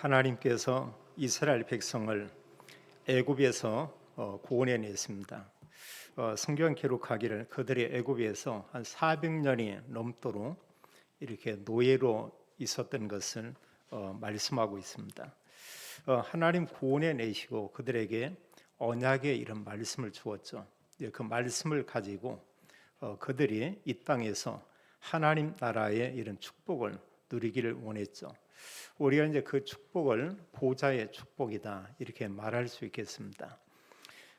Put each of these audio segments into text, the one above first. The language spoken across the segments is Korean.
하나님께서 이스라엘 백성을 애굽에서 구원해냈습니다. 성경 기록하기를 그들이 애굽에서 한 400년이 넘도록 이렇게 노예로 있었던 것을 말씀하고 있습니다. 하나님 구원해내시고 그들에게 언약의 이런 말씀을 주었죠. 그 말씀을 가지고 그들이 이 땅에서 하나님 나라의 이런 축복을 누리기를 원했죠. 우리가 이제 그 축복을 보좌의 축복이다 이렇게 말할 수 있겠습니다.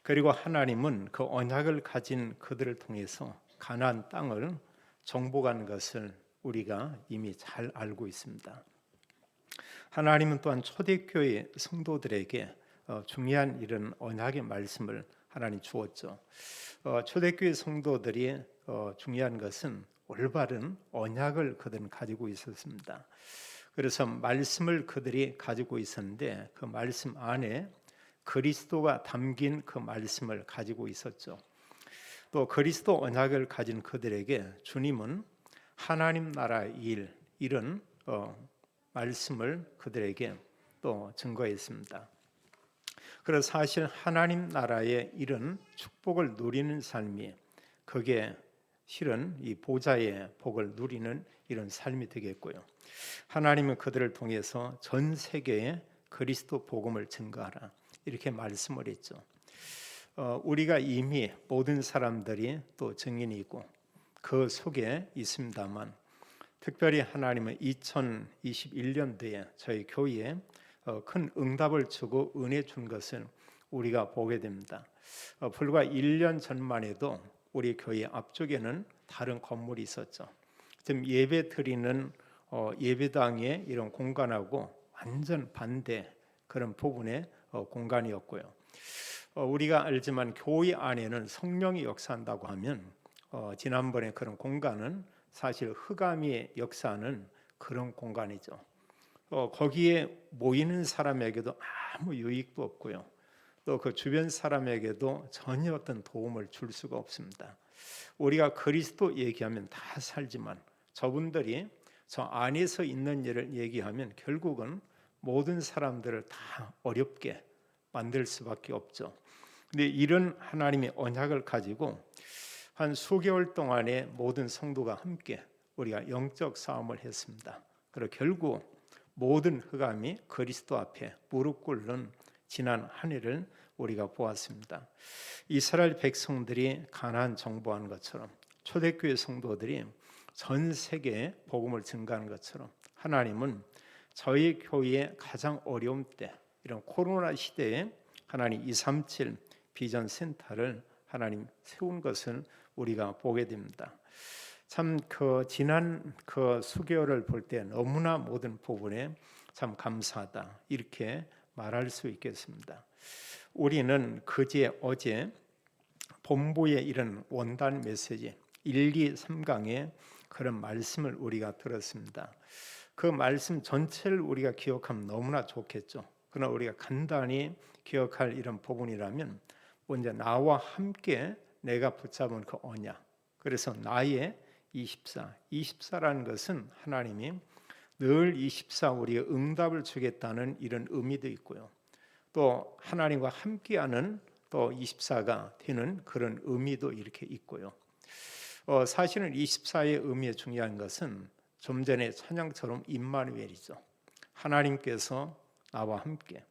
그리고 하나님은 그 언약을 가진 그들을 통해서 가나안 땅을 정복한 것을 우리가 이미 잘 알고 있습니다. 하나님은 또한 초대교회 성도들에게 중요한 이런 언약의 말씀을 하나님 주었죠. 초대교회 성도들이 중요한 것은 올바른 언약을 그들은 가지고 있었습니다. 그래서 말씀을 그들이 가지고 있었는데 그 말씀 안에 그리스도가 담긴 그 말씀을 가지고 있었죠. 또 그리스도 언약을 가진 그들에게 주님은 하나님 나라의 이런 말씀을 그들에게 또 증거했습니다. 그래서 사실 하나님 나라의 이런 축복을 누리는 삶이 그게 실은 이 보좌의 복을 누리는 이런 삶이 되겠고요. 하나님은 그들을 통해서 전 세계에 그리스도 복음을 증거하라 이렇게 말씀을 했죠. 우리가 이미 모든 사람들이 또 증인이고 그 속에 있습니다만 특별히 하나님은 2021년도에 저희 교회에 큰 응답을 주고 은혜 준 것을 우리가 보게 됩니다. 불과 1년 전만 해도 우리 교회 앞쪽에는 다른 건물이 있었죠. 지금 예배 드리는 예배당의 이런 공간하고 완전 반대 그런 부분의 공간이었고요. 우리가 알지만 교회 안에는 성령이 역사한다고 하면 지난번에 그런 공간은 사실 흑암이 역사하는 그런 공간이죠. 거기에 모이는 사람에게도 아무 유익도 없고요. 또 그 주변 사람에게도 전혀 어떤 도움을 줄 수가 없습니다. 우리가 그리스도 얘기하면 다 살지만 저분들이 저 안에서 있는 일을 얘기하면 결국은 모든 사람들을 다 어렵게 만들 수밖에 없죠. 근데 이런 하나님의 언약을 가지고 한 수개월 동안에 모든 성도가 함께 우리가 영적 싸움을 했습니다. 그리고 결국 모든 흑암이 그리스도 앞에 무릎 꿇는 지난 한 해를 우리가 보았습니다. 이스라엘 백성들이 가나안 정복한 것처럼 초대교회 성도들이 전 세계에 복음을 증가하는 것처럼 하나님은 저희 교회의 가장 어려운 때 이런 코로나 시대에 하나님 237 비전 센터를 하나님 세운 것을 우리가 보게 됩니다. 참 그 지난 그 수개월을 볼 때 너무나 모든 부분에 참 감사하다 이렇게 말할 수 있겠습니다. 우리는 어제 본부의 이런 원단 메시지 1, 2, 3강의 그런 말씀을 우리가 들었습니다. 그 말씀 전체를 우리가 기억하면 너무나 좋겠죠. 그러나 우리가 간단히 기억할 이런 부분이라면 먼저 나와 함께 내가 붙잡은 그 언약. 그래서 나의 24라는 것은 하나님이 늘 24 우리의 응답을 주겠다는 이런 의미도 있고요. 또 하나님과 함께하는 또 24가 되는 그런 의미도 이렇게 있고요. 사실은 24의 의미에 중요한 것은 좀 전에 찬양처럼 임마누엘이죠. 하나님께서 나와 함께.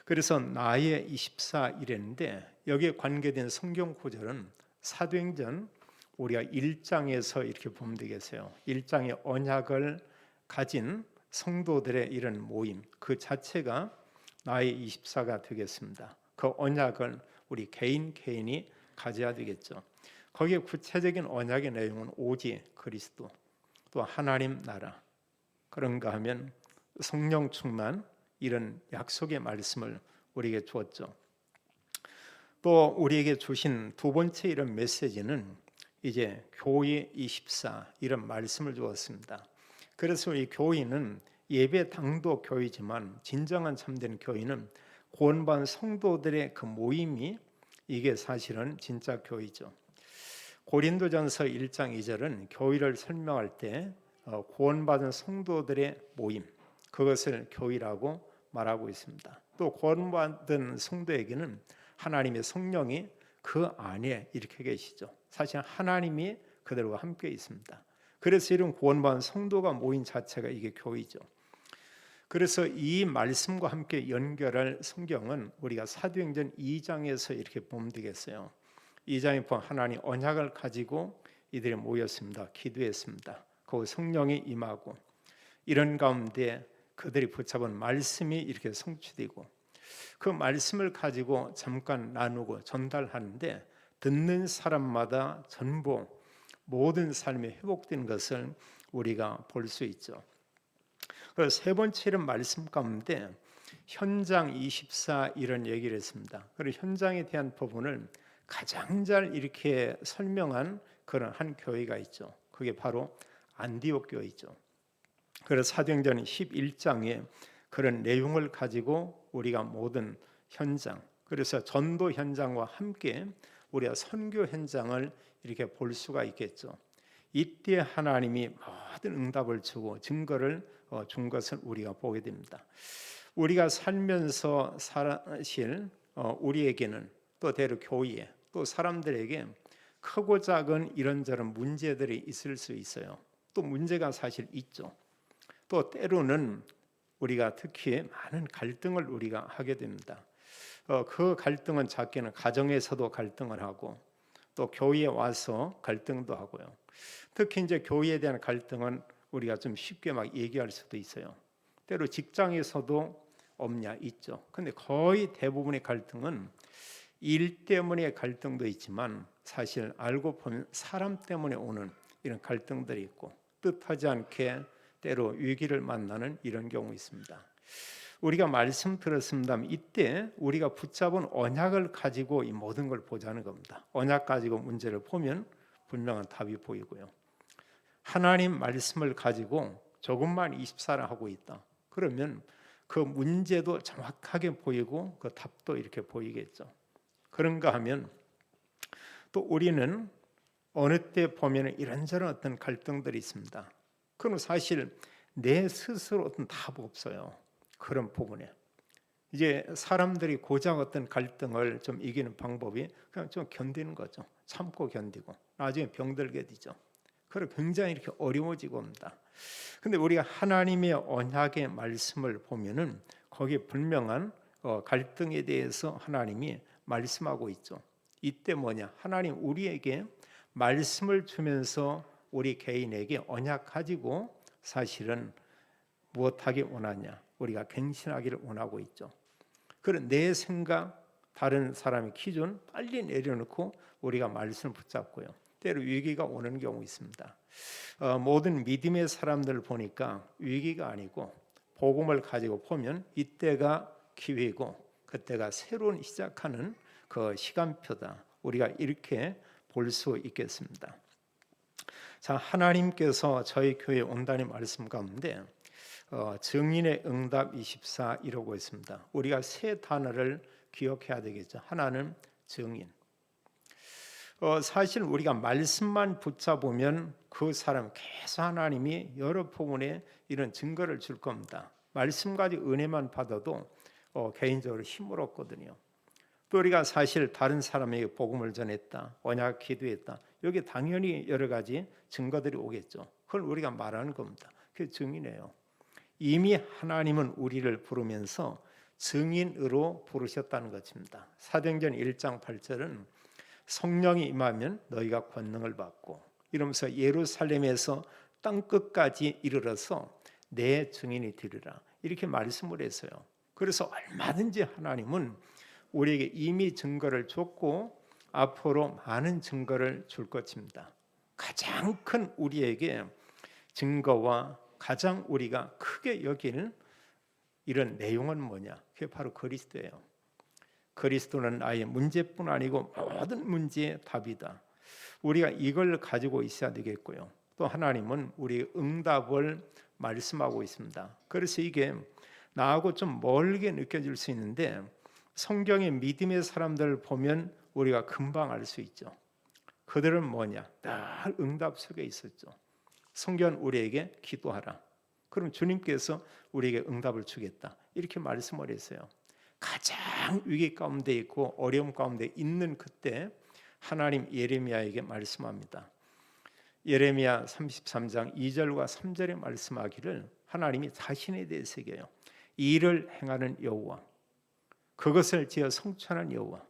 그래서 나의 24 이랬는데 여기에 관계된 성경 구절은 사도행전 우리가 1장에서 이렇게 보면 되겠어요. 1장의 언약을 가진 성도들의 이런 모임 그 자체가 나의 24가 되겠습니다. 그 언약을 우리 개인이 가져야 되겠죠. 거기에 구체적인 언약의 내용은 오직 그리스도 또 하나님 나라 그런가 하면 성령 충만 이런 약속의 말씀을 우리에게 주었죠. 또 우리에게 주신 두 번째 이런 메시지는 이제 교회 24 이런 말씀을 주었습니다. 그래서 이 교회는 예배당도 교회지만 진정한 참된 교회는 구원받은 성도들의 그 모임이 이게 사실은 진짜 교회죠. 고린도전서 1장 2절은 교회를 설명할 때 구원받은 성도들의 모임 그것을 교회라고 말하고 있습니다. 또 구원받은 성도에게는 하나님의 성령이 그 안에 이렇게 계시죠. 사실 하나님이 그들과 함께 있습니다. 그래서 이런 구원받은 성도가 모인 자체가 이게 교회죠. 그래서 이 말씀과 함께 연결할 성경은 우리가 사도행전 2장에서 이렇게 보면 되겠어요. 2장에 보면 하나님 언약을 가지고 이들이 모였습니다. 기도했습니다. 그 성령이 임하고 이런 가운데 그들이 붙잡은 말씀이 이렇게 성취되고 그 말씀을 가지고 잠깐 나누고 전달하는데 듣는 사람마다 전부 모든 삶이 회복된 것을 우리가 볼 수 있죠. 그래서 세 번째는 말씀 가운데 현장 24 이런 얘기를 했습니다. 그리고 현장에 대한 부분을 가장 잘 이렇게 설명한 그런 한 교회가 있죠. 그게 바로 안디옥 교회죠. 그래서 사도행전 11장에 그런 내용을 가지고 우리가 모든 현장, 그래서 전도 현장과 함께 우리가 선교 현장을 이렇게 볼 수가 있겠죠. 이때 하나님이 모든 응답을 주고 증거를 준 것을 우리가 보게 됩니다. 우리가 살면서 사실 우리에게는 또 대로 교회에 또 사람들에게 크고 작은 이런저런 문제들이 있을 수 있어요. 또 문제가 사실 있죠. 또 때로는 우리가 특히 많은 갈등을 우리가 하게 됩니다. 그 갈등은 작게는 가정에서도 갈등을 하고 또 교회에 와서 갈등도 하고요. 특히 이제 교회에 대한 갈등은 우리가 좀 쉽게 막 얘기할 수도 있어요. 때로 직장에서도 없냐 있죠. 근데 거의 대부분의 갈등은 일 때문에 갈등도 있지만 사실 알고 보면 사람 때문에 오는 이런 갈등들이 있고 뜻하지 않게 때로 위기를 만나는 이런 경우 있습니다. 우리가 말씀 들었습니다. 이때 우리가 붙잡은 언약을 가지고 이 모든 걸 보자는 겁니다. 언약 가지고 문제를 보면 분명한 답이 보이고요. 하나님 말씀을 가지고 조금만 24를 하고 있다. 그러면 그 문제도 정확하게 보이고 그 답도 이렇게 보이겠죠. 그런가 하면 또 우리는 어느 때 보면 이런저런 어떤 갈등들이 있습니다. 그건 사실 내 스스로 어떤 답 없어요. 그런 부분에 이제 사람들이 고작 어떤 갈등을 좀 이기는 방법이 그냥 좀 견디는 거죠. 참고 견디고 나중에 병들게 되죠. 그리고 굉장히 이렇게 어려워지고 옵니다. 근데 우리가 하나님의 언약의 말씀을 보면은 거기에 분명한 갈등에 대해서 하나님이 말씀하고 있죠. 이때 뭐냐? 하나님 우리에게 말씀을 주면서 우리 개인에게 언약 가지고 사실은 무엇하기 원하냐? 우리가 갱신하기를 원하고 있죠. 그런 내 생각, 다른 사람의 기준 빨리 내려놓고 우리가 말씀을 붙잡고요. 때로 위기가 오는 경우 있습니다. 모든 믿음의 사람들을 보니까 위기가 아니고 복음을 가지고 보면 이때가 기회고 그때가 새로운 시작하는 그 시간표다. 우리가 이렇게 볼 수 있겠습니다. 자, 하나님께서 저희 교회에 온다는 말씀 가운데 증인의 응답 24 이러고 있습니다. 우리가 세 단어를 기억해야 되겠죠. 하나는 증인. 사실 우리가 말씀만 붙잡으면 그 사람 계속 하나님이 여러 부분에 이런 증거를 줄 겁니다. 말씀 가지고 은혜만 받아도 개인적으로 힘을 얻거든요. 또 우리가 사실 다른 사람에게 복음을 전했다, 언약 기도했다. 여기 당연히 여러 가지 증거들이 오겠죠. 그걸 우리가 말하는 겁니다. 그게 증인이에요. 이미 하나님은 우리를 부르면서 증인으로 부르셨다는 것입니다. 사도행전 1장 8절은 성령이 임하면 너희가 권능을 받고 이러면서 예루살렘에서 땅끝까지 이르러서 내 증인이 되리라 이렇게 말씀을 했어요. 그래서 얼마든지 하나님은 우리에게 이미 증거를 줬고 앞으로 많은 증거를 줄 것입니다. 가장 큰 우리에게 증거와 가장 우리가 크게 여기는 이런 내용은 뭐냐? 그게 바로 그리스도예요. 그리스도는 나의 문제뿐 아니고 모든 문제의 답이다. 우리가 이걸 가지고 있어야 되겠고요. 또 하나님은 우리 응답을 말씀하고 있습니다. 그래서 이게 나하고 좀 멀게 느껴질 수 있는데 성경의 믿음의 사람들을 보면 우리가 금방 알 수 있죠. 그들은 뭐냐? 늘 응답 속에 있었죠. 성경은 우리에게 기도하라. 그럼 주님께서 우리에게 응답을 주겠다. 이렇게 말씀을 했어요. 가장 위기 가운데 있고 어려움 가운데 있는 그때 하나님 예레미야에게 말씀합니다. 예레미야 33장 2절과 3절에 말씀하기를 하나님이 자신에 대해서 얘기해요. 이를 행하는 여호와, 그것을 지어 성취하는 여호와,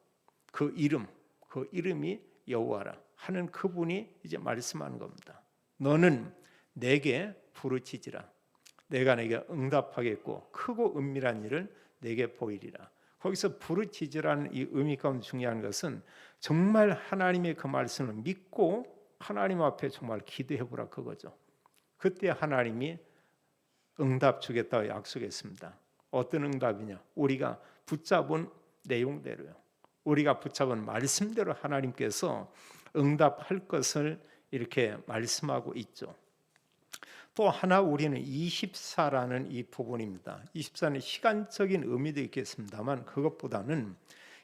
그 이름이 여호와라 하는 그분이 이제 말씀하는 겁니다. 너는 내게 부르짖으라. 내가 내게 응답하겠고 크고 은밀한 일을 내게 보이리라. 거기서 부르짖으라는 이 의미 가운데 중요한 것은 정말 하나님의 그 말씀을 믿고 하나님 앞에 정말 기도해 보라 그거죠. 그때 하나님이 응답 주겠다고 약속했습니다. 어떤 응답이냐? 우리가 붙잡은 내용대로요. 우리가 붙잡은 말씀대로 하나님께서 응답할 것을 이렇게 말씀하고 있죠. 또 하나 우리는 24라는 이 부분입니다. 24는 시간적인 의미도 있겠습니다만 그것보다는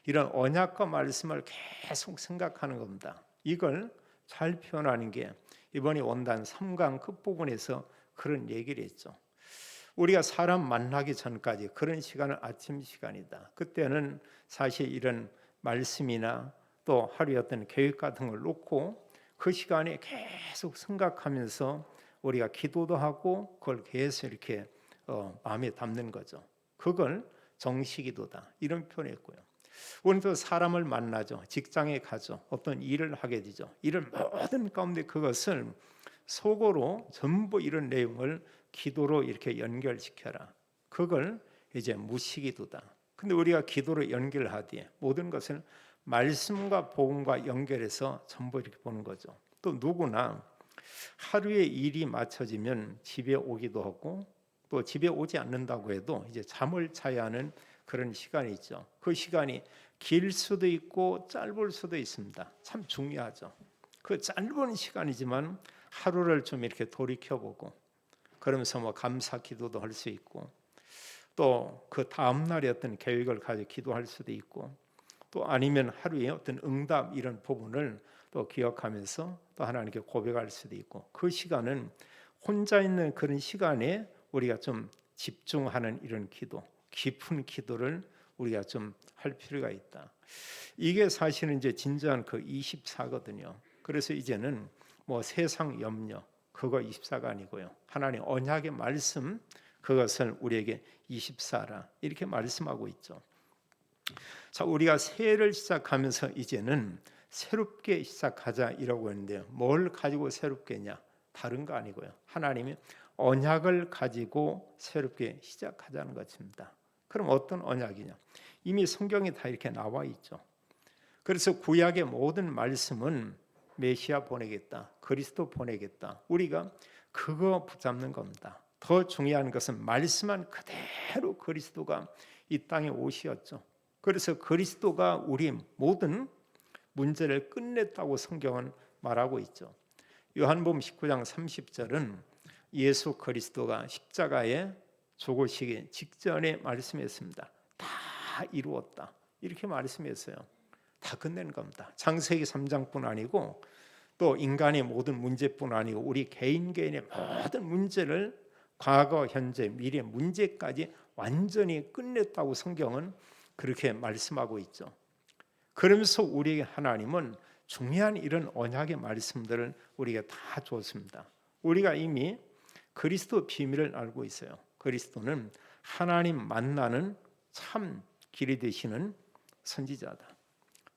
이런 언약과 말씀을 계속 생각하는 겁니다. 이걸 잘 표현하는 게 이번에 원단 3강 끝부분에서 그런 얘기를 했죠. 우리가 사람 만나기 전까지 그런 시간은 아침 시간이다. 그때는 사실 이런 말씀이나 또 하루의 어떤 계획 같은 걸 놓고 그 시간에 계속 생각하면서 우리가 기도도 하고 그걸 계속 이렇게 마음에 담는 거죠. 그걸 정시기도다 이런 표현했고요. 우리는 또 사람을 만나죠. 직장에 가죠. 어떤 일을 하게 되죠. 이런 모든 가운데 그것을 속어로 전부 이런 내용을 기도로 이렇게 연결시켜라. 그걸 이제 무시기도다. 근데 우리가 기도로 연결하되 모든 것을 말씀과 복음과 연결해서 전부 이렇게 보는 거죠. 또 누구나 하루의 일이 맞춰지면 집에 오기도 하고 또 집에 오지 않는다고 해도 이제 잠을 자야 하는 그런 시간이 있죠. 그 시간이 길 수도 있고 짧을 수도 있습니다. 참 중요하죠. 그 짧은 시간이지만 하루를 좀 이렇게 돌이켜보고 그러면서 뭐 감사 기도도 할 수 있고 또 그 다음 날의 어떤 계획을 가지고 기도할 수도 있고 또 아니면 하루에 어떤 응답 이런 부분을 또 기억하면서 또 하나님께 고백할 수도 있고 그 시간은 혼자 있는 그런 시간에 우리가 좀 집중하는 이런 기도, 깊은 기도를 우리가 좀 할 필요가 있다. 이게 사실은 이제 진정한 그 24거든요. 그래서 이제는 뭐 세상 염려 그거 24가 아니고요. 하나님 언약의 말씀 그것을 우리에게 24라 이렇게 말씀하고 있죠. 자, 우리가 새해를 시작하면서 이제는 새롭게 시작하자 이라고 했는데요. 뭘 가지고 새롭게냐? 다른 거 아니고요. 하나님이 언약을 가지고 새롭게 시작하자는 것입니다. 그럼 어떤 언약이냐? 이미 성경에 다 이렇게 나와 있죠. 그래서 구약의 모든 말씀은 메시아 보내겠다, 그리스도 보내겠다. 우리가 그거 붙잡는 겁니다. 더 중요한 것은 말씀한 그대로 그리스도가 이 땅에 오시었죠. 그래서 그리스도가 우리 모든 문제를 끝냈다고 성경은 말하고 있죠. 요한복음 19장 30절은 예수 그리스도가 십자가에 죽으시기 직전에 말씀했습니다. 다 이루었다. 이렇게 말씀했어요. 다 끝낸 겁니다. 창세기 3장뿐 아니고 또 인간의 모든 문제뿐 아니고 우리 개인의 모든 문제를 과거, 현재, 미래 문제까지 완전히 끝냈다고 성경은 그렇게 말씀하고 있죠. 그러면서 우리 하나님은 중요한 이런 언약의 말씀들을 우리가 다 줬습니다. 우리가 이미 그리스도 비밀을 알고 있어요. 그리스도는 하나님 만나는 참 길이 되시는 선지자다.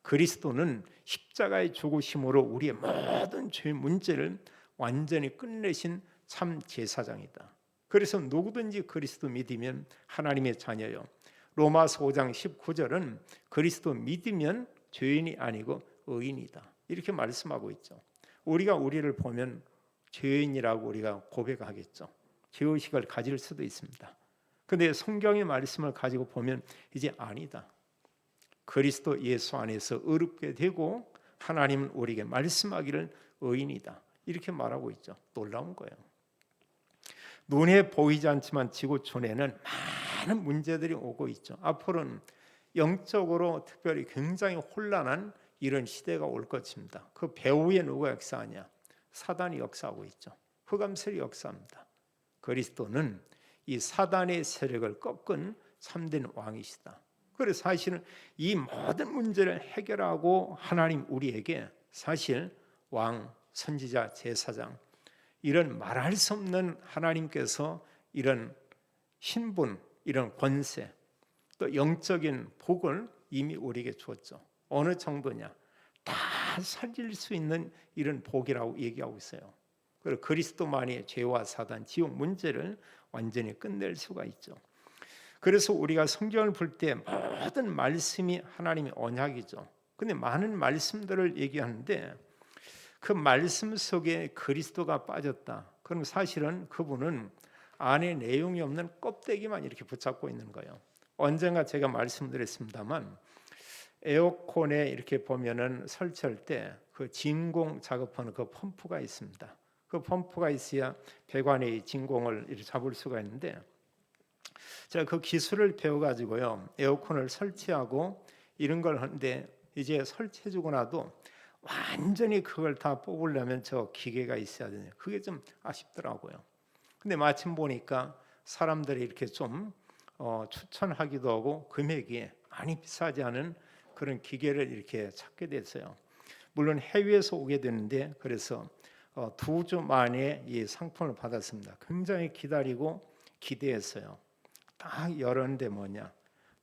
그리스도는 십자가의 죽으심으로 우리의 모든 죄 문제를 완전히 끝내신 참 제사장이다. 그래서 누구든지 그리스도 믿으면 하나님의 자녀요. 로마서 5장 19절은 그리스도 믿으면 죄인이 아니고 의인이다. 이렇게 말씀하고 있죠. 우리가 우리를 보면 죄인이라고 우리가 고백하겠죠. 죄의식을 가질 수도 있습니다. 그런데 성경의 말씀을 가지고 보면 이제 아니다. 그리스도 예수 안에서 의롭게 되고 하나님은 우리에게 말씀하기를 의인이다. 이렇게 말하고 있죠. 놀라운 거예요. 눈에 보이지 않지만 지구촌에는 많은 문제들이 오고 있죠. 앞으로는 영적으로 특별히 굉장히 혼란한 이런 시대가 올 것입니다. 그 배후에 누가 역사하냐? 사단이 역사하고 있죠. 흑암설이 역사합니다. 그리스도는 이 사단의 세력을 꺾은 참된 왕이시다. 그래서 사실은 이 모든 문제를 해결하고 하나님 우리에게 사실 왕, 선지자, 제사장 이런 말할 수 없는 하나님께서 이런 신분, 이런 권세, 또 영적인 복을 이미 우리에게 주었죠. 어느 정도냐? 다 살릴 수 있는 이런 복이라고 얘기하고 있어요. 그리고 그리스도만이 죄와 사단, 지옥 문제를 완전히 끝낼 수가 있죠. 그래서 우리가 성경을 볼 때 모든 말씀이 하나님의 언약이죠. 근데 많은 말씀들을 얘기하는데 그 말씀 속에 그리스도가 빠졌다. 그럼 사실은 그분은 안에 내용이 없는 껍데기만 이렇게 붙잡고 있는 거예요. 언젠가 제가 말씀드렸습니다만 에어컨에 이렇게 보면은 설치할 때 그 진공 작업하는 그 펌프가 있습니다. 그 펌프가 있어야 배관의 진공을 이렇게 잡을 수가 있는데 제가 그 기술을 배워가지고요 에어컨을 설치하고 이런 걸 하는데 이제 설치해주고 나도 완전히 그걸 다 뽑으려면 저 기계가 있어야 되네요. 그게 좀 아쉽더라고요. 근데 마침 보니까 사람들이 이렇게 좀 추천하기도 하고 금액이 많이 비싸지 않은 그런 기계를 이렇게 찾게 됐어요. 물론 해외에서 오게 되는데 그래서 2주 만에 이 상품을 받았습니다. 굉장히 기다리고 기대했어요. 딱 열었는데 뭐냐,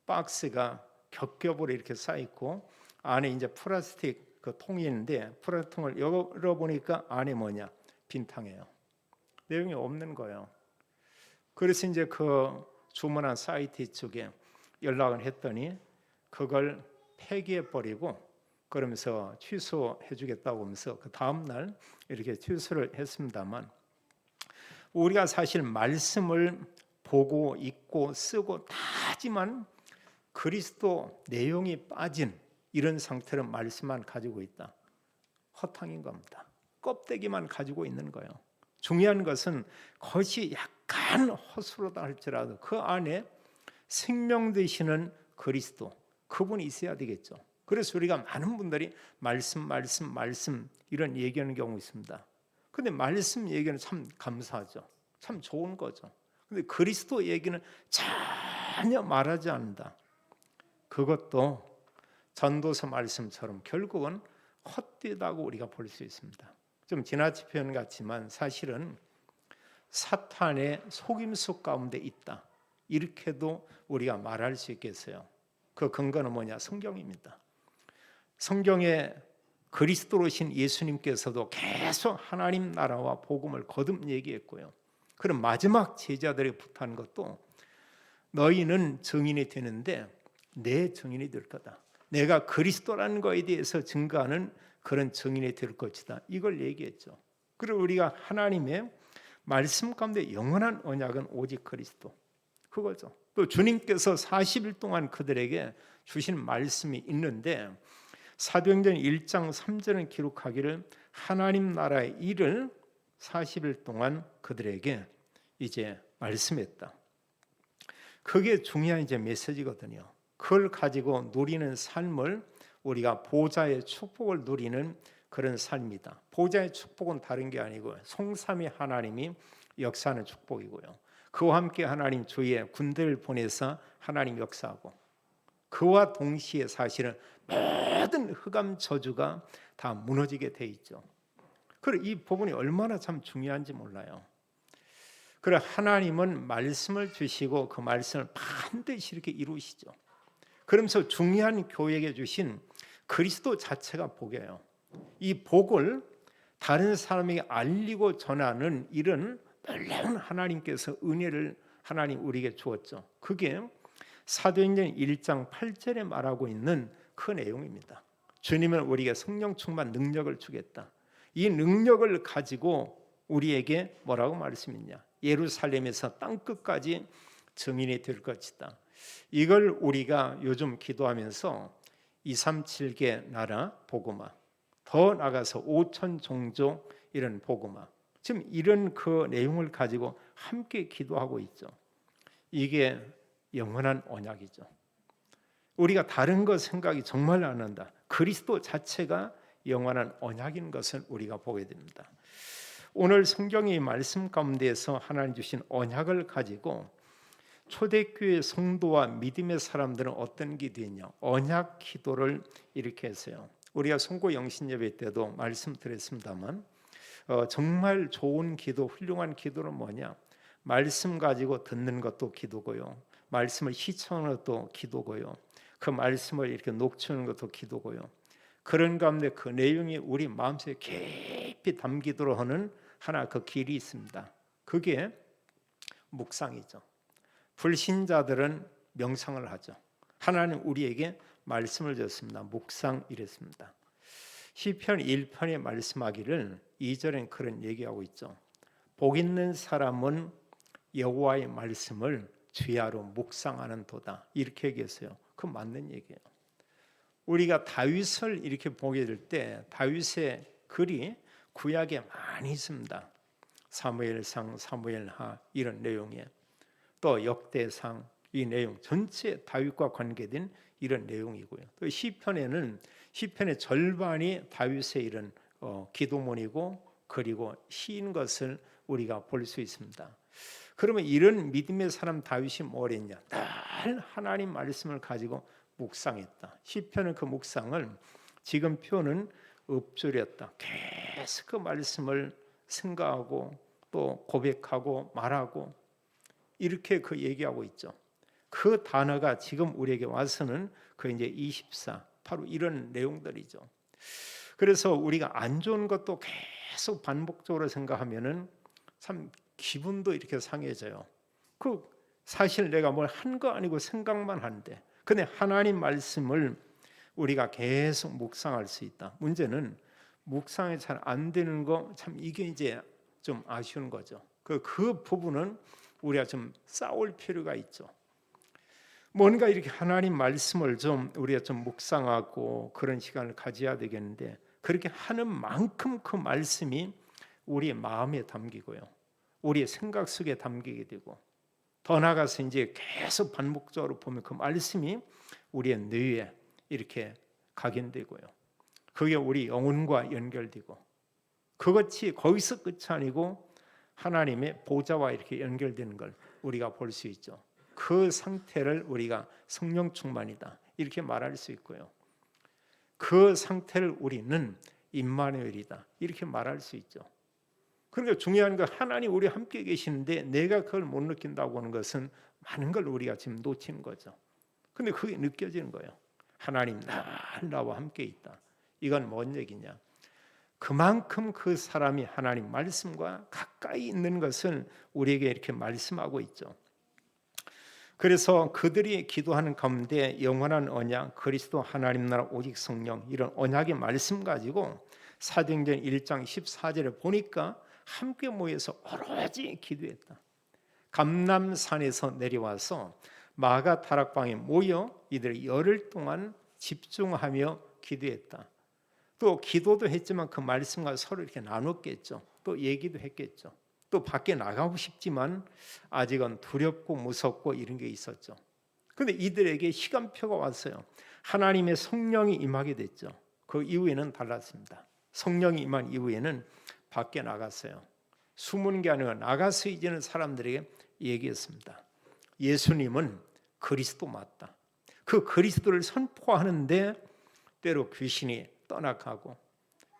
박스가 겹겹으로 이렇게 쌓여 있고 안에 이제 플라스틱 그 통이 있는데 플라스틱을 열어보니까 안에 뭐냐, 빈탕이에요. 내용이 없는 거예요. 그래서 이제 그 주문한 사이트 쪽에 연락을 했더니 그걸 폐기해 버리고 그러면서 취소해 주겠다고 하면서 그 다음 날 이렇게 취소를 했습니다만 우리가 사실 말씀을 보고 읽고 쓰고 다 하지만 그리스도 내용이 빠진 이런 상태로 말씀만 가지고 있다. 허탕인 겁니다. 껍데기만 가지고 있는 거예요. 중요한 것은 그것이 약간 허술하다 할지라도 그 안에 생명 되시는 그리스도 그분이 있어야 되겠죠. 그래서 우리가 많은 분들이 말씀 이런 얘기하는 경우 있습니다. 근데 말씀 얘기는 참 감사하죠. 참 좋은 거죠. 근데 그리스도 얘기는 전혀 말하지 않는다. 그것도 전도서 말씀처럼 결국은 헛되다고 우리가 볼 수 있습니다. 좀 지나친 표현 같지만 사실은 사탄의 속임수 가운데 있다. 이렇게도 우리가 말할 수 있겠어요. 그 근거는 뭐냐? 성경입니다. 성경에 그리스도로 오신 예수님께서도 계속 하나님 나라와 복음을 거듭 얘기했고요. 그럼 마지막 제자들이 부탁한 것도 너희는 증인이 되는데 내 증인이 될 거다. 내가 그리스도라는 것에 대해서 증거하는 그런 증인이 될 것이다. 이걸 얘기했죠. 그리고 우리가 하나님의 말씀 가운데 영원한 언약은 오직 그리스도. 그거죠. 또 주님께서 40일 동안 그들에게 주신 말씀이 있는데 사도행전 1장 3절은 기록하기를 하나님 나라의 일을 40일 동안 그들에게 이제 말씀했다. 그게 중요한 이제 메시지거든요. 그걸 가지고 누리는 삶을 우리가 보좌의 축복을 누리는 그런 삶이다. 보좌의 축복은 다른 게 아니고 성삼위 하나님이 역사하는 축복이고요. 그와 함께 하나님 주의 군대를 보내서 하나님 역사하고 그와 동시에 사실은 모든 흑암 저주가 다 무너지게 돼 있죠. 그리고 이 부분이 얼마나 참 중요한지 몰라요. 그래 하나님은 말씀을 주시고 그 말씀을 반드시 이렇게 이루시죠. 그러면서 중요한 교회에게 주신 그리스도 자체가 복이에요. 이 복을 다른 사람에게 알리고 전하는 이런 놀라운 하나님께서 은혜를 하나님 우리에게 주었죠. 그게 사도행전 1장 8절에 말하고 있는 그 내용입니다. 주님은 우리에게 성령 충만 능력을 주겠다. 이 능력을 가지고 우리에게 뭐라고 말씀했냐? 예루살렘에서 땅끝까지 증인이 될 것이다. 이걸 우리가 요즘 기도하면서 237개 나라 복음화, 더 나가서 5천 종족 이런 복음화, 지금 이런 그 내용을 가지고 함께 기도하고 있죠. 이게 영원한 언약이죠. 우리가 다른 것 생각이 정말 안 한다. 그리스도 자체가 영원한 언약인 것을 우리가 보게 됩니다. 오늘 성경의 말씀 가운데에서 하나님 주신 언약을 가지고 초대교회 성도와 믿음의 사람들은 어떤 기도했냐? 언약 기도를 이렇게 했어요. 우리가 송고 영신 예배 때도 말씀드렸습니다만 정말 좋은 기도, 훌륭한 기도는 뭐냐? 말씀 가지고 듣는 것도 기도고요. 말씀을 시청하는 것도 기도고요. 그 말씀을 이렇게 녹취하는 것도 기도고요. 그런 가운데 그 내용이 우리 마음속에 깊이 담기도록 하는 하나 그 길이 있습니다. 그게 묵상이죠. 불신자들은 명상을 하죠. 하나님 우리에게 말씀을 줬습니다. 묵상 이랬습니다. 시편 1편에 말씀하기를 2절엔 그런 얘기하고 있죠. 복 있는 사람은 여호와의 말씀을 주야로 묵상하는 도다. 이렇게 얘기했어요. 그 맞는 얘기예요. 우리가 다윗을 이렇게 보게 될 때 다윗의 글이 구약에 많이 있습니다. 사무엘상, 사무엘하 이런 내용에 또 역대상 이 내용 전체 다윗과 관계된 이런 내용이고요. 또 시편에는 시편의 절반이 다윗의 이런 기도문이고 그리고 시인 것을 우리가 볼 수 있습니다. 그러면 이런 믿음의 사람 다윗이 뭘 했냐? 늘 하나님 말씀을 가지고 묵상했다. 시편은 그 묵상을 지금 표현은 읊조렸다. 계속 그 말씀을 생각하고 또 고백하고 말하고 이렇게 그 얘기하고 있죠. 그 단어가 지금 우리에게 와서는 그 이제 24 바로 이런 내용들이죠. 그래서 우리가 안 좋은 것도 계속 반복적으로 생각하면은 참 기분도 이렇게 상해져요. 그 사실 내가 뭘 한 거 아니고 생각만 하는데 근데 하나님 말씀을 우리가 계속 묵상할 수 있다. 문제는 묵상이 잘 안 되는 거 참 이게 이제 좀 아쉬운 거죠. 그 부분은 우리가 좀 싸울 필요가 있죠. 뭔가 이렇게 하나님 말씀을 좀 우리가 좀 묵상하고 그런 시간을 가져야 되겠는데 그렇게 하는 만큼 그 말씀이 우리의 마음에 담기고요. 우리의 생각 속에 담기게 되고 더 나아가서 이제 계속 반복적으로 보면 그 말씀이 우리의 뇌에 이렇게 각인되고요. 그게 우리 영혼과 연결되고 그것이 거기서 끝이 아니고 하나님의 보좌와 이렇게 연결되는 걸 우리가 볼 수 있죠. 그 상태를 우리가 성령 충만이다 이렇게 말할 수 있고요. 그 상태를 우리는 임마누엘이다 이렇게 말할 수 있죠. 그러니까 중요한 건 하나님 우리 함께 계시는데 내가 그걸 못 느낀다고 하는 것은 많은 걸 우리가 지금 놓치는 거죠. 근데 그게 느껴지는 거예요. 하나님 나와 함께 있다. 이건 뭔 얘기냐? 그만큼 그 사람이 하나님 말씀과 가까이 있는 것을 우리에게 이렇게 말씀하고 있죠. 그래서 그들이 기도하는 가운데 영원한 언약, 그리스도 하나님 나라 오직 성령 이런 언약의 말씀 가지고 사도행전 1장 14절에 보니까 함께 모여서 오로지 기도했다. 감람산에서 내려와서 마가 다락방에 모여 이들이 열흘 동안 집중하며 기도했다. 또 기도도 했지만 그 말씀과 서로 이렇게 나눴겠죠. 또 얘기도 했겠죠. 또 밖에 나가고 싶지만 아직은 두렵고 무섭고 이런 게 있었죠. 그런데 이들에게 시간표가 왔어요. 하나님의 성령이 임하게 됐죠. 그 이후에는 달랐습니다. 성령이 임한 이후에는 밖에 나갔어요. 숨은 게 아니라 나가서 이제는 사람들에게 얘기했습니다. 예수님은 그리스도 맞다. 그 그리스도를 선포하는데 때로 귀신이 떠나가고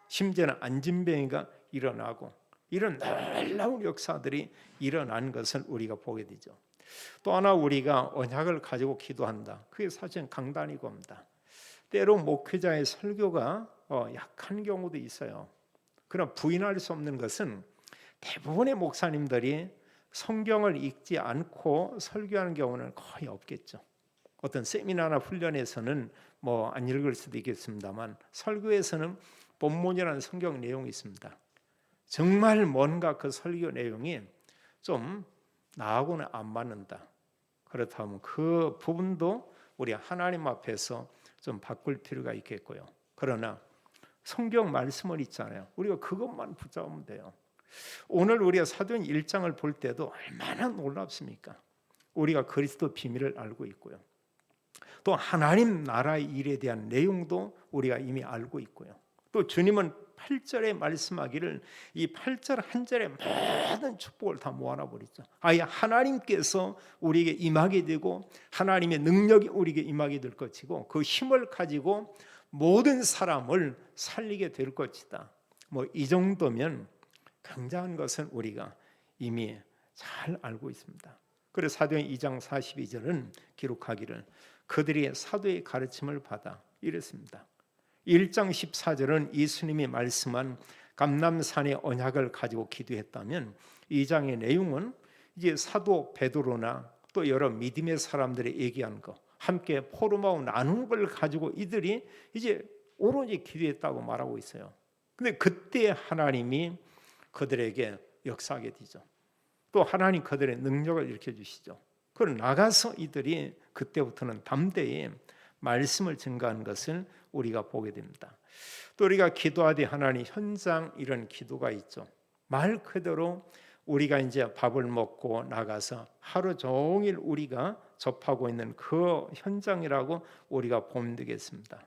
심지어는 안진병이가 일어나고 이런 놀라운 역사들이 일어난 것을 우리가 보게 되죠. 또 하나 우리가 언약을 가지고 기도한다. 그게 사실은 강단이고 합니다. 때로 목회자의 설교가 약한 경우도 있어요. 그러나 부인할 수 없는 것은 대부분의 목사님들이 성경을 읽지 않고 설교하는 경우는 거의 없겠죠. 어떤 세미나나 훈련에서는 뭐 안 읽을 수도 있겠습니다만 설교에서는 본문이라는 성경 내용이 있습니다. 정말 뭔가 그 설교 내용이 좀 나하고는 안 맞는다. 그렇다면 그 부분도 우리 하나님 앞에서 좀 바꿀 필요가 있겠고요. 그러나 성경 말씀을 있잖아요. 우리가 그것만 붙잡으면 돼요. 오늘 우리가 사도행 1장을 볼 때도 얼마나 놀랍습니까? 우리가 그리스도 비밀을 알고 있고요. 또 하나님 나라의 일에 대한 내용도 우리가 이미 알고 있고요. 또 주님은 28절에 말씀하기를 이 8절 한 절에 모든 축복을 다 모아놔 버리죠. 아예 하나님께서 우리에게 임하게 되고 하나님의 능력이 우리에게 임하게 될 것이고 그 힘을 가지고 모든 사람을 살리게 될 것이다. 뭐 이 정도면 굉장한 것은 우리가 이미 잘 알고 있습니다. 그래서 사도행 2장 42절은 기록하기를 그들이 사도의 가르침을 받아 이랬습니다. 1장 14절은 예수님이 말씀한 감람산의 언약을 가지고 기도했다면 2장의 내용은 이제 사도 베드로나 또 여러 믿음의 사람들이 얘기한 거 함께 포럼하고 나누는 걸 가지고 이들이 이제 오로지 기도했다고 말하고 있어요. 근데 그때 하나님이 그들에게 역사하게 되죠. 또 하나님 그들의 능력을 일으켜 주시죠. 그걸 나가서 이들이 그때부터는 담대히 말씀을 증거하는 것을 우리가 보게 됩니다. 또 우리가 기도하되 하나님 현장 이런 기도가 있죠. 말 그대로 우리가 이제 밥을 먹고 나가서 하루 종일 우리가 접하고 있는 그 현장이라고 우리가 보면 되겠습니다.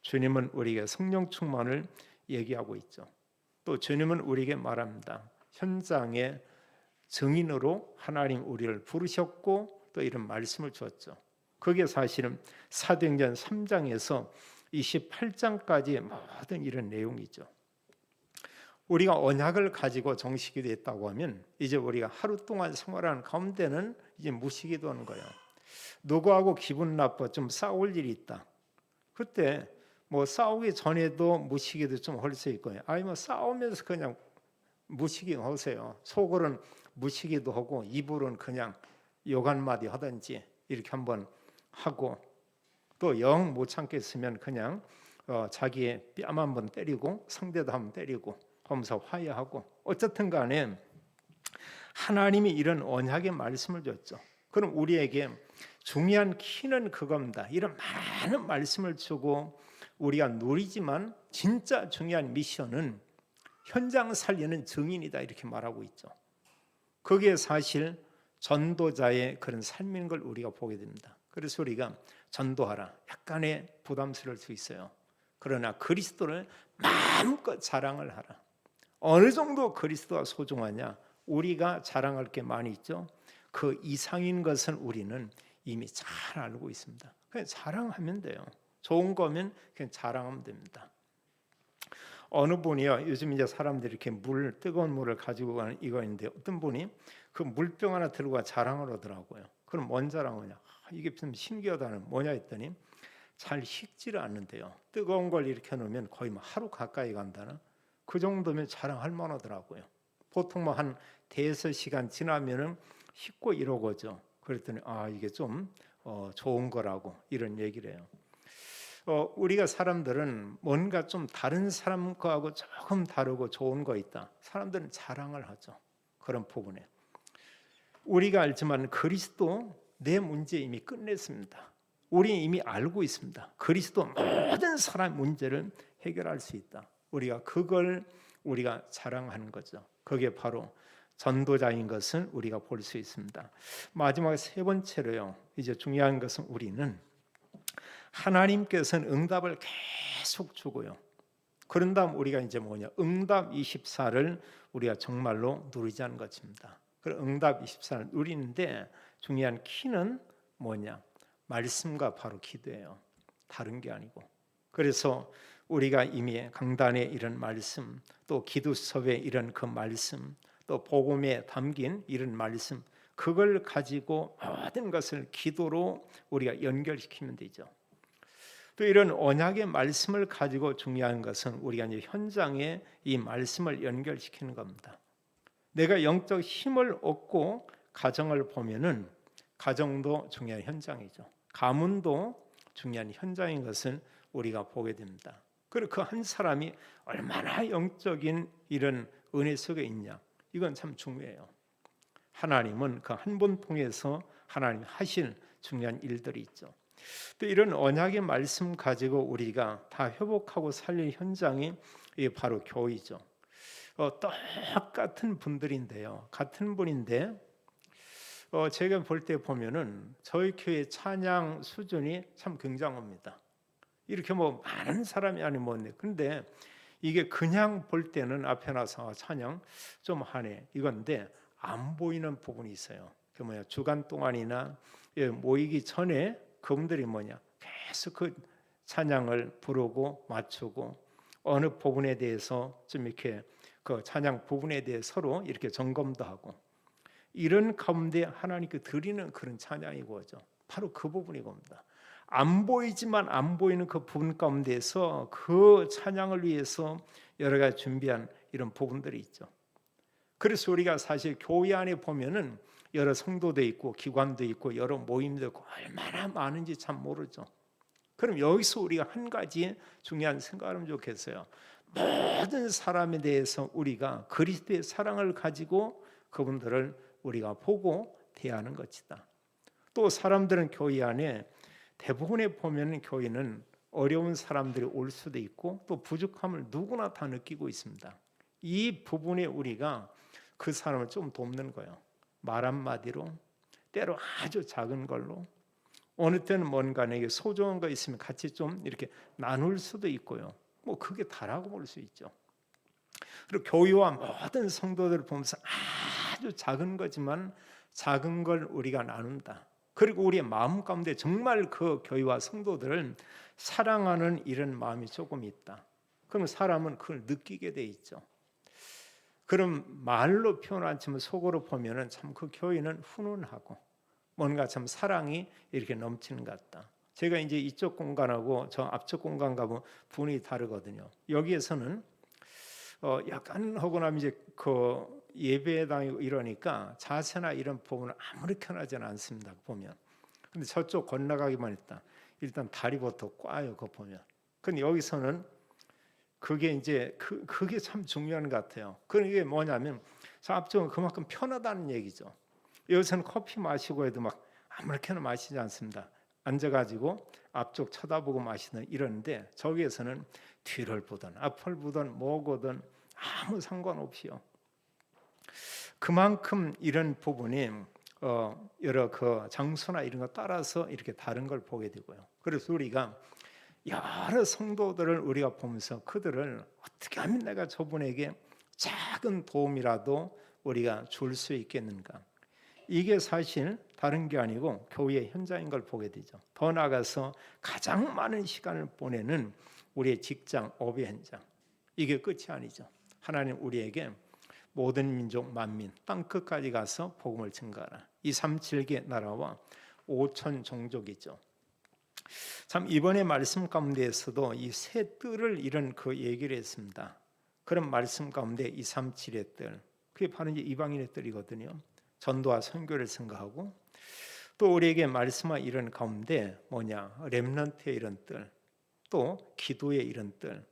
주님은 우리에게 성령 충만을 얘기하고 있죠. 또 주님은 우리에게 말합니다. 현장의 증인으로 하나님 우리를 부르셨고 또 이런 말씀을 주었죠. 그게 사실은 사도행전 3장에서 28장까지의 모든 이런 내용이죠. 우리가 언약을 가지고 정식기도했다고 하면 이제 우리가 하루 동안 생활하는 가운데는 이제 무식기도하는 거예요. 누구하고 기분 나빠 좀 싸울 일이 있다. 그때 뭐 싸우기 전에도 무식기도 좀 할 수 있고요. 아니 뭐 싸우면서 그냥 무식이 하세요. 속으로는 무식이도 하고 입으로는 그냥 욕 한마디 하든지 이렇게 한번 하고 또 영 못 참겠으면 그냥 자기의 뺨 한번 때리고 상대도 한번 때리고 하면서 화해하고 어쨌든 간에 하나님이 이런 언약의 말씀을 줬죠. 그럼 우리에게 중요한 키는 그겁니다. 이런 많은 말씀을 주고 우리가 누리지만 진짜 중요한 미션은 현장 살리는 증인이다 이렇게 말하고 있죠. 그게 사실 전도자의 그런 삶인 걸 우리가 보게 됩니다. 그래서 우리가 전도하라 약간의 부담스러울 수 있어요. 그러나 그리스도를 마음껏 자랑을 하라. 어느 정도 그리스도가 소중하냐? 우리가 자랑할 게 많이 있죠. 그 이상인 것은 우리는 이미 잘 알고 있습니다. 그냥 자랑하면 돼요. 좋은 거면 그냥 자랑하면 됩니다. 어느 분이요, 요즘 이제 사람들이 이렇게 뜨거운 물을 가지고 가는 이거 있는데 어떤 분이 그 물병 하나 들고 와 자랑을 하더라고요. 그럼 뭔 자랑하냐? 이게 좀 신기하다는 뭐냐 했더니 잘 식지를 않는데요. 뜨거운 걸 이렇게 놓으면 거의 뭐 하루 가까이 간다나 그 정도면 자랑할 만하더라고요. 보통 뭐 한 대여섯 시간 지나면은 식고 이러고죠. 그랬더니 이게 좀 좋은 거라고 이런 얘기를 해요. 우리가 사람들은 뭔가 좀 다른 사람과하고 조금 다르고 좋은 거 있다. 사람들은 자랑을 하죠. 그런 부분에. 우리가 알지만 그리스도 내 문제 이미 끝냈습니다. 우리 이미 알고 있습니다. 그리스도 모든 사람 문제를 해결할 수 있다. 우리가 자랑하는 거죠. 그게 바로 전도자인 것은 우리가 볼 수 있습니다. 마지막 세 번째로요. 이제 중요한 것은 우리는 하나님께서는 응답을 계속 주고요. 그런 다음 우리가 이제 뭐냐? 응답 24를 우리가 정말로 누리자는 것입니다. 그 응답 24를 누리는데 중요한 키는 뭐냐? 말씀과 바로 기도예요. 다른 게 아니고. 그래서 우리가 이미 강단에 이런 말씀, 또 기도서에 이런 그 말씀, 또 복음에 담긴 이런 말씀, 그걸 가지고 모든 것을 기도로 우리가 연결시키면 되죠. 또 이런 언약의 말씀을 가지고 중요한 것은 우리가 이제 현장에 이 말씀을 연결시키는 겁니다. 내가 영적 힘을 얻고 가정을 보면은 가정도 중요한 현장이죠. 가문도 중요한 현장인 것은 우리가 보게 됩니다. 그리고 그 한 사람이 얼마나 영적인 이런 은혜 속에 있냐, 이건 참 중요해요. 하나님은 그 한 분 통해서 하나님 하실 중요한 일들이 있죠. 또 이런 언약의 말씀 가지고 우리가 다 회복하고 살릴 현장이 바로 교회죠. 똑같은 분들인데요. 같은 분인데 제가 볼 때 보면은 저희 교회 찬양 수준이 참 굉장합니다. 이렇게 뭐 많은 사람이 아니면 뭔데. 근데 이게 그냥 볼 때는 앞에 나서 찬양 좀 하네 이건데 안 보이는 부분이 있어요. 그 뭐야 주간 동안이나 모이기 전에 그분들이 뭐냐 계속 그 찬양을 부르고 맞추고 어느 부분에 대해서 좀 이렇게 그 찬양 부분에 대해 서로 이렇게 점검도 하고 이런 가운데 하나님께 드리는 그런 찬양이고죠. 바로 그 부분이 겁니다. 안 보이지만 안 보이는 그 부분 가운데서 그 찬양을 위해서 여러 가지 준비한 이런 부분들이 있죠. 그래서 우리가 사실 교회 안에 보면은 여러 성도도 있고 기관도 있고 여러 모임도 있고 얼마나 많은지 참 모르죠. 그럼 여기서 우리가 한 가지 중요한 생각하면 좋겠어요. 모든 사람에 대해서 우리가 그리스도의 사랑을 가지고 그분들을 우리가 보고 대하는 것이다. 또 사람들은 교회 안에 대부분에 보면 교회는 어려운 사람들이 올 수도 있고 또 부족함을 누구나 다 느끼고 있습니다. 이 부분에 우리가 그 사람을 좀 돕는 거예요. 말 한마디로 때로 아주 작은 걸로 어느 때는 뭔가 내게 소중한 거 있으면 같이 좀 이렇게 나눌 수도 있고요. 뭐 그게 다라고 볼 수 있죠. 그리고 교회와 모든 성도들을 보면서 아주 작은 거지만 작은 걸 우리가 나눈다. 그리고 우리의 마음 가운데 정말 그 교회와 성도들을 사랑하는 이런 마음이 조금 있다. 그럼 사람은 그걸 느끼게 돼 있죠. 그럼 말로 표현하지만 속으로 보면은 참 그 교회는 훈훈하고 뭔가 참 사랑이 이렇게 넘치는 것 같다. 제가 이제 이쪽 공간하고 저 앞쪽 공간 가면 분이 다르거든요. 여기에서는 약간 하고 나면 이제 그 예배당이고 이러니까 자세나 이런 부분은 아무리 편하지는 않습니다. 보면. 근데 저쪽 건너가기만 했다. 일단 다리부터 꽈요. 그거 보면. 근데 여기서는 그게 이제 그게 참 중요한 것 같아요. 그게 뭐냐면 저 앞쪽은 그만큼 편하다는 얘기죠. 여기서는 커피 마시고 해도 막 아무렇게나 마시지 않습니다. 앉아가지고 앞쪽 쳐다보고 마시는 이러는데 저기에서는 뒤를 보든 앞을 보든 뭐거든 아무 상관없이요. 그만큼 이런 부분이 여러 그 장소나 이런 거 따라서 이렇게 다른 걸 보게 되고요. 그래서 우리가 여러 성도들을 우리가 보면서 그들을 어떻게 하면 내가 저분에게 작은 도움이라도 우리가 줄 수 있겠는가? 이게 사실 다른 게 아니고 교회의 현장인 걸 보게 되죠. 더 나아가서 가장 많은 시간을 보내는 우리의 직장, 업의 현장. 이게 끝이 아니죠. 하나님 우리에게 모든 민족, 만민, 땅 끝까지 가서 복음을 증거하라. 이 37개 나라와 5천 종족이죠. 참 이번에 말씀 가운데에서도 이 세 뜰을 이런 그 얘기를 했습니다. 그런 말씀 가운데 237의 뜰, 그게 바로 이제 이방인의 뜰이거든요. 전도와 선교를 생각하고 또 우리에게 말씀한 이런 가운데 뭐냐 렘넌트의 이런 뜰, 또 기도의 이런 뜰.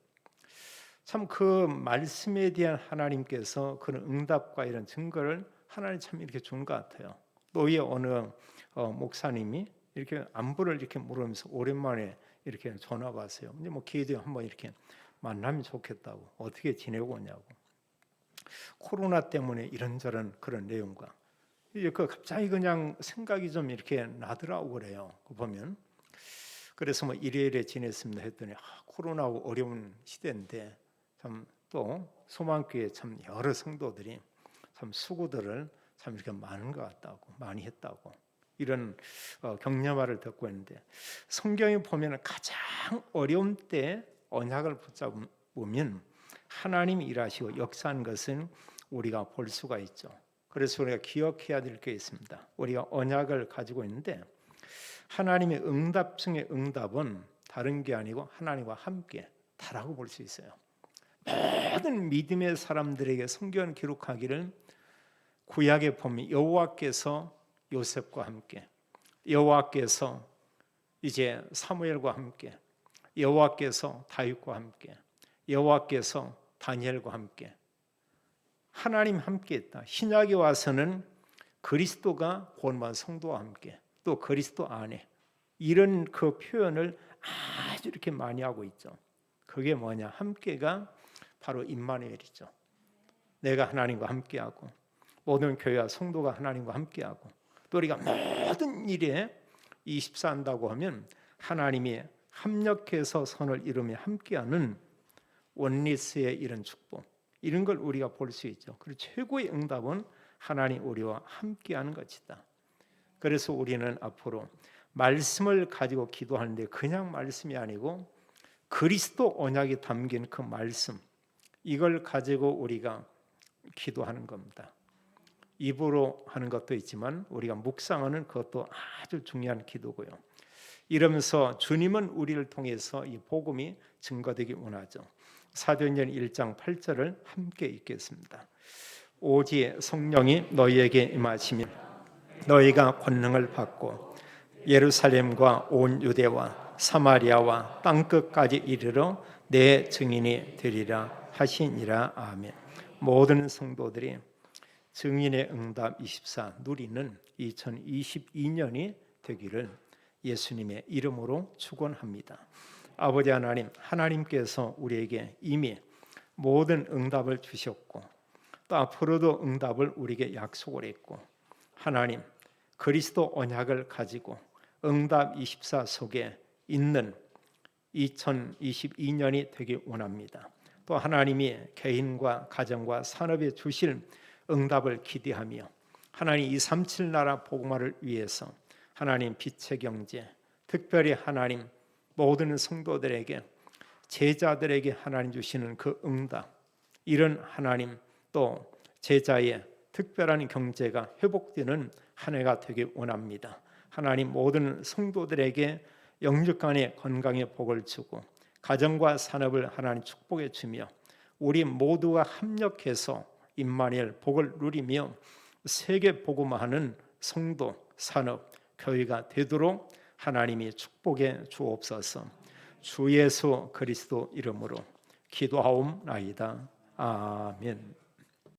참 그 말씀에 대한 하나님께서 그런 응답과 이런 증거를 하나님 참 이렇게 준 것 같아요. 또이 어느 목사님이 이렇게 안부를 이렇게 물으면서 오랜만에 이렇게 전화가 왔어요. 근데 뭐 기회에 한번 이렇게 만나면 좋겠다고 어떻게 지내고 오냐고. 코로나 때문에 이런저런 그런 내용과 그 갑자기 그냥 생각이 좀 이렇게 나더라고 그래요. 그 보면 그래서 뭐 이래이래 지냈습니다 했더니 코로나하고 어려운 시대인데 참 또 소망교회 참 여러 성도들이 참 수고들을 참 이렇게 많은 것 같다고 많이 했다고 이런 격려말을 듣고 있는데 성경에 보면 가장 어려운 때 언약을 붙잡으면 하나님이 일하시고 역사한 것은 우리가 볼 수가 있죠. 그래서 우리가 기억해야 될 게 있습니다. 우리가 언약을 가지고 있는데 하나님의 응답 중에 응답은 다른 게 아니고 하나님과 함께 다라고 볼 수 있어요. 모든 믿음의 사람들에게 성경을 기록하기를 구약에 보면 여호와께서 요셉과 함께, 여호와께서 이제 사무엘과 함께, 여호와께서 다윗과 함께, 여호와께서 다니엘과 함께 하나님 함께 있다. 신약에 와서는 그리스도가 권만 성도와 함께 또 그리스도 안에 이런 그 표현을 아주 이렇게 많이 하고 있죠. 그게 뭐냐? 함께가 바로 임마누엘이죠. 내가 하나님과 함께하고 모든 교회와 성도가 하나님과 함께하고 또 우리가 모든 일에 24한다고 하면 하나님이 합력해서 선을 이루며 함께하는 원리스의 이런 축복, 이런 걸 우리가 볼 수 있죠. 그리고 최고의 응답은 하나님 우리와 함께하는 것이다. 그래서 우리는 앞으로 말씀을 가지고 기도하는데 그냥 말씀이 아니고 그리스도 언약이 담긴 그 말씀, 이걸 가지고 우리가 기도하는 겁니다. 입으로 하는 것도 있지만 우리가 묵상하는 그것도 아주 중요한 기도고요. 이러면서 주님은 우리를 통해서 이 복음이 증거되기 원하죠. 사도행전 1장 8절을 함께 읽겠습니다. 오직 성령이 너희에게 임하시면 너희가 권능을 받고 예루살렘과 온 유대와 사마리아와 땅끝까지 이르러 내 증인이 되리라 하시니라. 아멘. 모든 성도들이 증인의 응답 24 누리는 2022년이 되기를 예수님의 이름으로 축원합니다. 아버지 하나님, 하나님께서 우리에게 이미 모든 응답을 주셨고 또 앞으로도 응답을 우리에게 약속을 했고, 하나님 그리스도 언약을 가지고 응답 24 속에 있는 2022년이 되길 원합니다. 또 하나님이 개인과 가정과 산업에 주실 응답을 기대하며 하나님 237 나라 복음화를 위해서 하나님 빛의 경제, 특별히 하나님 모든 성도들에게 제자들에게 하나님 주시는 그 응답, 이런 하나님 또 제자의 특별한 경제가 회복되는 한 해가 되길 원합니다. 하나님 모든 성도들에게 영육 간의 건강의 복을 주고 가정과 산업을 하나님 축복해 주며 우리 모두가 합력해서 임마누엘 복을 누리며 세계 복음화하는 성도, 산업, 교회가 되도록 하나님이 축복해 주옵소서. 주 예수 그리스도 이름으로 기도하옵나이다. 아멘.